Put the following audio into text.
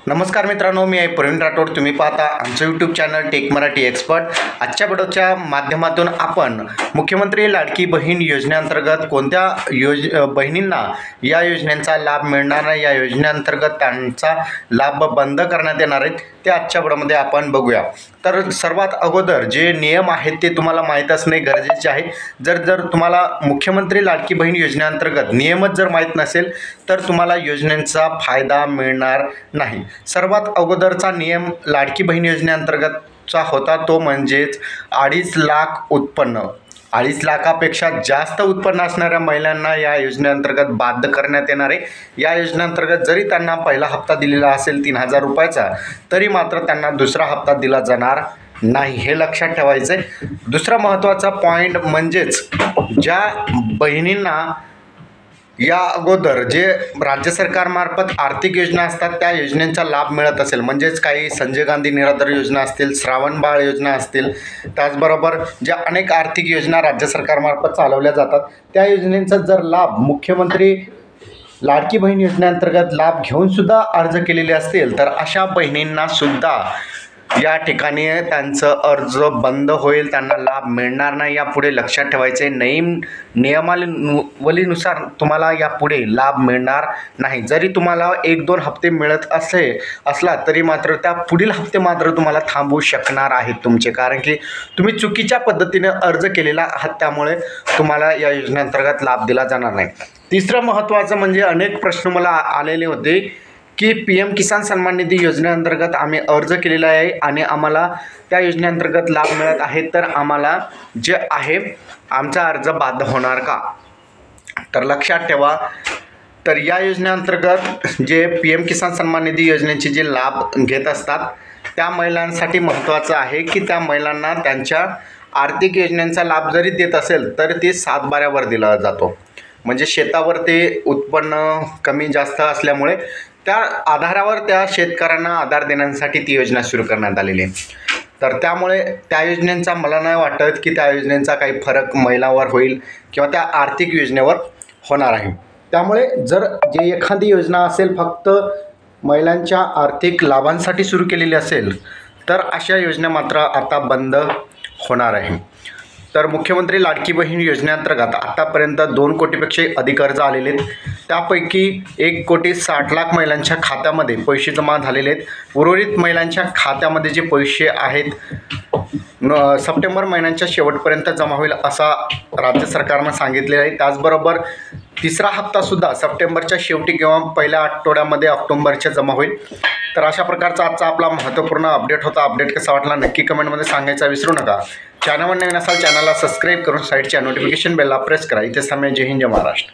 नमस्कार मित्रांनो, मी आहे प्रवीण राठोड। तुम्ही पाहता आमचं YouTube channel tech Marathi expert. आजच्या व्हिडिओच्या माध्यमातून आपण मुख्यमंत्री लाडकी बहीण योजनेअंतर्गत कोणत्या बहिणींना या योजनेचा लाभ मिळणार नाही, या योजनेअंतर्गत त्यांचा लाभ बंद करण्यात येणार आहेत, ते आजच्या व्हिडिओमध्ये आपण बघूया। तर सर्वात अगोदर जे नियम आहेत ते तुम्हाला माहीत असणे गरजेचे आहे। जर तुम्हाला मुख्यमंत्री लाडकी बहीण योजनेअंतर्गत नियमच जर माहीत नसेल तर तुम्हाला योजनेचा फायदा मिळणार नाही। सर्वात अगोदरचा नियम लाडकी बहीण योजनेअंतर्गतचा होता तो म्हणजेच 2.5 लाख उत्पन्न। 2.5 लाखापेक्षा जास्त उत्पन्न असणाऱ्या महिलांना या योजनेअंतर्गत बाध्य करण्यात येणार आहे। या योजनेअंतर्गत जरी त्यांना पहिला हप्ता दिलेला असेल 3000 रुपयाचा, तरी मात्र त्यांना दुसरा हप्ता दिला जाणार नाही, हे लक्षात ठेवायचं आहे। दुसरा महत्त्वाचा पॉईंट म्हणजेच ज्या बहिणींना या अगोदर जे राज्य सरकारमार्फत आर्थिक योजना असतात त्या योजनेचा लाभ मिळत असेल, म्हणजेच काही संजय गांधी निराधार योजना असतील, श्रावण बाळ योजना असतील, त्याचबरोबर ज्या अनेक आर्थिक योजना राज्य सरकारमार्फत चालवल्या जातात त्या योजनेचा जर लाभ मुख्यमंत्री लाडकी बहीण योजनेअंतर्गत लाभ घेऊनसुद्धा अर्ज केलेले असतील तर अशा बहिणींना सुद्धा या ठिकाणी त्यांचं अर्ज बंद होईल, त्यांना लाभ मिळणार नाही। यापुढे लक्षात ठेवायचे, नियमावलीनुसार तुम्हाला यापुढे लाभ मिळणार नाही। जरी तुम्हाला 1-2 हप्ते मिळत असला तरी मात्र त्या पुढील हप्ते मात्र तुम्हाला थांबवू शकणार आहेत तुमचे, कारण की तुम्ही चुकीच्या पद्धतीने अर्ज केलेला आहात, त्यामुळे तुम्हाला या योजनेअंतर्गत लाभ दिला जाणार नाही। तिसरं महत्त्वाचं म्हणजे अनेक प्रश्न मला आलेले होते की PM किसान सन्मान निधी योजनेअंतर्गत आम्ही अर्ज केलेला आहे आणि आम्हाला त्या योजनेअंतर्गत लाभ मिळत आहे, तर आम्हाला जे आहे आमचा अर्ज बाध्य होणार का? तर लक्षात ठेवा, तर या योजनेअंतर्गत जे PM किसान सन्मान निधी योजनेचे जे लाभ घेत असतात त्या महिलांसाठी महत्त्वाचं आहे की त्या महिलांना त्यांच्या आर्थिक योजनांचा लाभ जरी देत असेल तर ते 7/12 दिला जातो। म्हणजे शेतावर ते उत्पन्न कमी जास्त असल्यामुळे त्या आधारावर त्या शेतकऱ्यांना आधार देण्यासाठी ती योजना सुरू करण्यात आलेली आहे। तर त्यामुळे त्या योजनेचा मला नाही वाटत की त्या योजनेचा काही फरक महिलांवर होईल किंवा त्या आर्थिक योजनेवर होणार आहे। त्यामुळे जर जे एखादी योजना असेल फक्त महिलांच्या आर्थिक लाभांसाठी सुरू केलेली असेल तर अशा योजना मात्र आता बंद होणार आहे। तर मुख्यमंत्री लाडकी बहीण योजनेअंतर्गत आतापर्यंत 2 कोटीपेक्षा अधिक अर्ज आलेले आहेत, त्यापैकी 1,60,00,000 महिलांच्या खात्यामध्ये पैसे जमा झालेले आहेत। उर्वरित महिलांच्या खात्यामध्ये जे पैसे आहेत सप्टेंबर महिन्याच्या शेवटपर्यंत जमा होईल असा राज्य सरकारनं सांगितलेलं आहे। त्याचबरोबर तिसरा हप्तासुद्धा सप्टेंबरच्या शेवटी किंवा पहिल्या आठवड्यामध्ये ऑक्टोबरच्या जमा होईल। तर अशा प्रकारचा आजचा आपला महत्त्वपूर्ण अपडेट होता। अपडेट कसा वाटला नक्की कमेंटमध्ये सांगायचा विसरू नका। चॅनलवर नवीन असाल चॅनलला सबस्क्राईब करून साईडच्या नोटिफिकेशन बेलला प्रेस करा। इथे समय जय हिंद जय महाराष्ट्र।